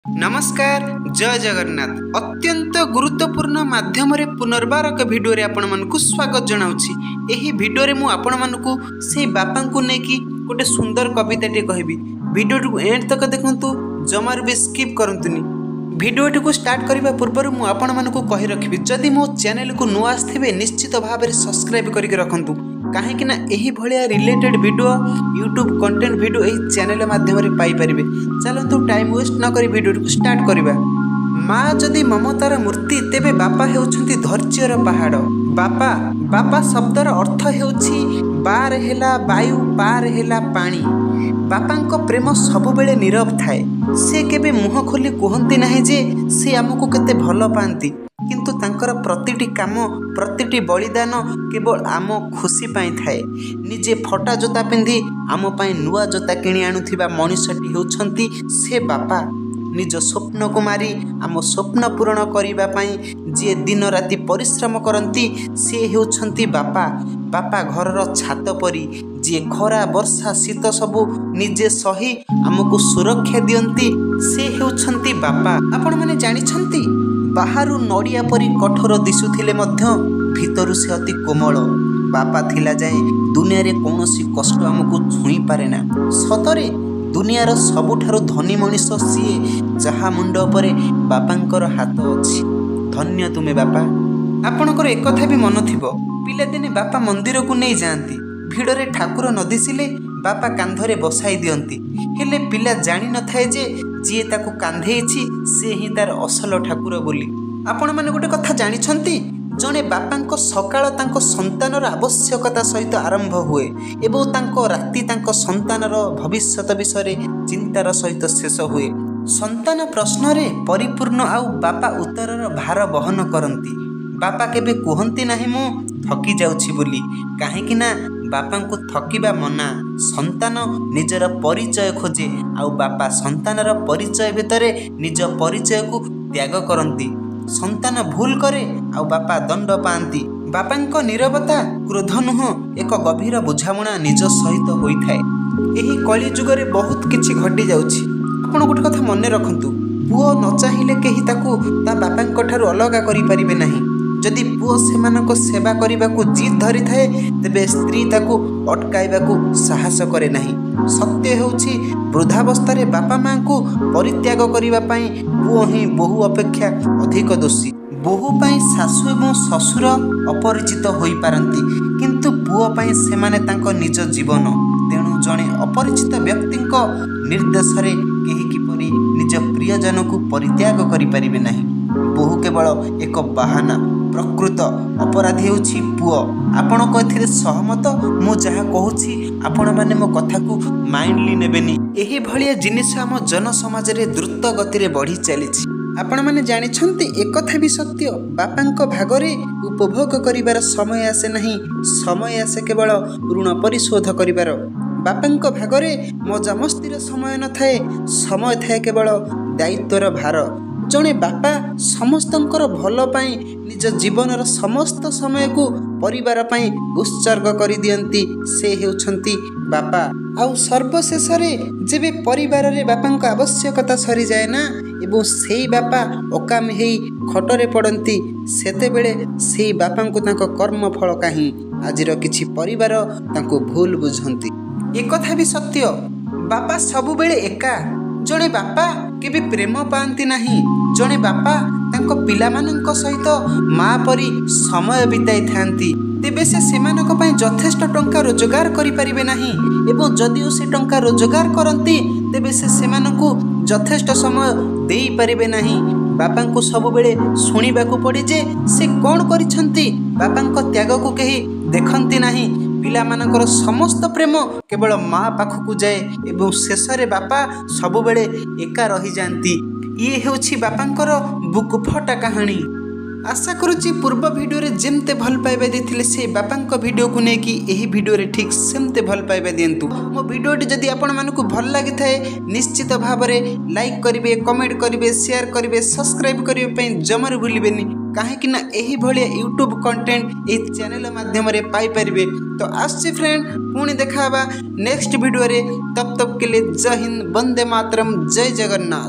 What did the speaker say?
नमस्कार जय जगन्नाथ अत्यंत गुरुत्वपूर्ण माध्यम पुनर्बार एक भिडियो रे आपण मानकु स्वागत जनाउछि। एही भिडियो रे मु आपण मानकु से बापा को नेकी गोटे सुंदर कविता टे कहबी। भिडियो एंड तक देखंतु, जमार भी स्किप करंतुनी। भिडियो को स्टार्ट करबा पूर्व मु आपण मानकु कहि रखिबी, जदि मो चैनल को नुआ आस्थिबे निश्चित भाव में सब्सक्राइब करके रखंतु, कहीं यही भाया related video YouTube content video यही चैनल माध्यम पाई परिबे। चलतु टाइम वेस्ट न करी वीडियो को स्टार्ट करबा। माँ जदि ममतार मूर्ति तेबे बापा हेउछंती धैर्यर पहाड़। बापा बापा शब्दर अर्थ हेउछि बार हेला वायु पार हेला पानी। बापांको प्रेम सबुबेले नीरव थाए। से केबे मुह खोली कहंती नाही जे से आमको केते भल पांती, किंतु तांकर प्रतिटी काम प्रतिटी बलिदान केवल आम खुशी पाई थाए। निजे फटा जोता पिंधि आम पाई नुआ जोता किणी आनुथिबा मनुष्यटी हेउछंती से बापा। निज स्वप्न को मारी आम स्वप्न पूरण करिबा पाई जे दिन राति परिश्रम करंती से हेउछंती बापा। बापा घरर छात परी जे खरा वर्षा शीत सबु निजे सही आमको सुरक्षा दियंती से हेउछंती बापा। आपण माने जानिछंती, बाहरु नड़िया परी कठोर दिशुथिले मध्य भितरु से अति कोमल। बापा थिला जाए दुनिया रे कौनसी कष्ट आमको छुई पारे ना। सतरे दुनियार सबुठारु धनी मनीष सीए जहा मुंड उपरे बापांकर हाथ अछि। धन्य तुमे बापा। आपणकर एक कथा भी मन थिबो, पिलादिने बापा मंदिर को नहीं जाती, भिड़ रे ठाकुर न दिसिले बापा कांधरे बसाई दियंती। हेले पिला जानी न थाए जे जी ताकू कांधेइछि से ही तार असल ठाकुर बोली। आपण माने गोटे कथा जानिछंती, जणे बापांको सकाळ तांको संतानर आवश्यकता सहित आरंभ हुए एवं तांको राति तांको संतानर भविष्यत विषय चिंतार सहित शेष हुए। संतान प्रश्न रे परिपूर्ण आउ बापा उत्तरर भार बहन करंती। बापा केबे कहंती नाही मु थकी जाउछि बोली, काहेकि ना बापांको थकिबा मना। संतान निजर परिचय खोजे आउ बापा संतानर परिचय भितरे निज परिचय को त्याग करंती। संतान भूल करे आउ बापा दंड पांती। बापांको नीरवता क्रोध नुह एक गभीर बुझामणा निज सहित होइथाए। एही कली जुगरे बहुत किछि घटी जाउछि। आपण गोटे कथा मने रखंतु, पुओ न चाहिले केही ताकू ता बापांको ठारू अलगा करि परिबे नाही। जदि पुओ सेमानक सेवा करबाकू जिद धरि थाए तेबे स्त्री ताकू अटकाइबाकू साहस करे नाही। सत्य हेउछि वृद्धावस्था बापा माँ को परित्याग करिबा पई पुओ ही बहु अपेक्षा अधिक दोषी। बहु पई सासु एवं ससुर अपरिचित होई पारंती, किंतु पुओ पई सेमाने तांको निज जीवन। तेणु जणे अपरिचित व्यक्तिंको निर्देश रे केही किपरि निज प्रियजन को परित्याग करि परिबे नाही। बहु केवल एक बहाना, प्रकृत अपराधी होछि पुओ। आपण कथिरे सहमत? मु जहा कहूछि आपण माने मो कथा को माइंडली नेबेनी। एही भलिया जिनिस हम जन समाज रे द्रुत गति रे बढ़ी चलीछि। आपण माने जानिछंती, एक कथा भी सत्य, बापांको भागरे उपभोग करिवार समय आसे नहीं, समय आसे केवल ऋण परिशोध करिवार। बापांको भागरे मजा मस्तीर समय न थाए, समय थाए केवल दायित्वर भार। जणे बापा समस्तंकर भल पाई निज जीवनर समस्त समय को परिवार पाई उत्सर्ग करि दियंती से हेउछंती बापा। आउ सर्वशेष रे जेबे परिवार रे बापांको आवश्यकता सरी जाए ना एवं सेई बापा अकामी हेई खटरे पड़ंती, सेते बेले सेई बापांको तांको कर्म फल काहि आजिर किछि परिवार तांको भूल बुझंती। एक कथा भी सत्य, बापा सबु बेले एका। जणे बापा केबे प्रेम पांती नाही। जणे बापा तांको पिलामानंको सहित माँ परी समय बिताई थांती। तेबे से सेमानक पई यथेष्ट टंका रोजगार करि परिबे नाही एवं जदि से टंका रोजगार करंती तेबे से सेमानकु यथेष्ट समय देई परिबे नाही। बापांको सब बेले सुनिबाकू पड़े जे से कोन करिसंती। बापांको त्याग को केही देखंती नाही। पिलामानकर समस्त प्रेम केवल माँ पाखकू जाए एवं शेष रे बापा सब बेले एका रही जांती। ये हेउछि बापांकर बुक फटा कहानी। आशा करुछि पूर्व वीडियो रे जेमते भल पाइबा देथिले से बापांको वीडियो को नेकी एही वीडियो रे ठीक सेमते भल पाइबा दियंतु। मो वीडियो जदि आपण मानकू भल लागि थाए निश्चित भाव रे लाइक करिवे, कमेंट करिवे, शेयर करिवे, सब्सक्राइब करिवे पई जमार भूलिबेनी, काहेकि ना एही भलिया यूट्यूब कंटेंट ए चैनल माध्यम रे पाई परिबे। तो आछि फ्रेंड, पुणी देखाबा नेक्स्ट वीडियो रे। तब तक के लिए जय हिंद, वंदे मातरम, जय जगन्नाथ।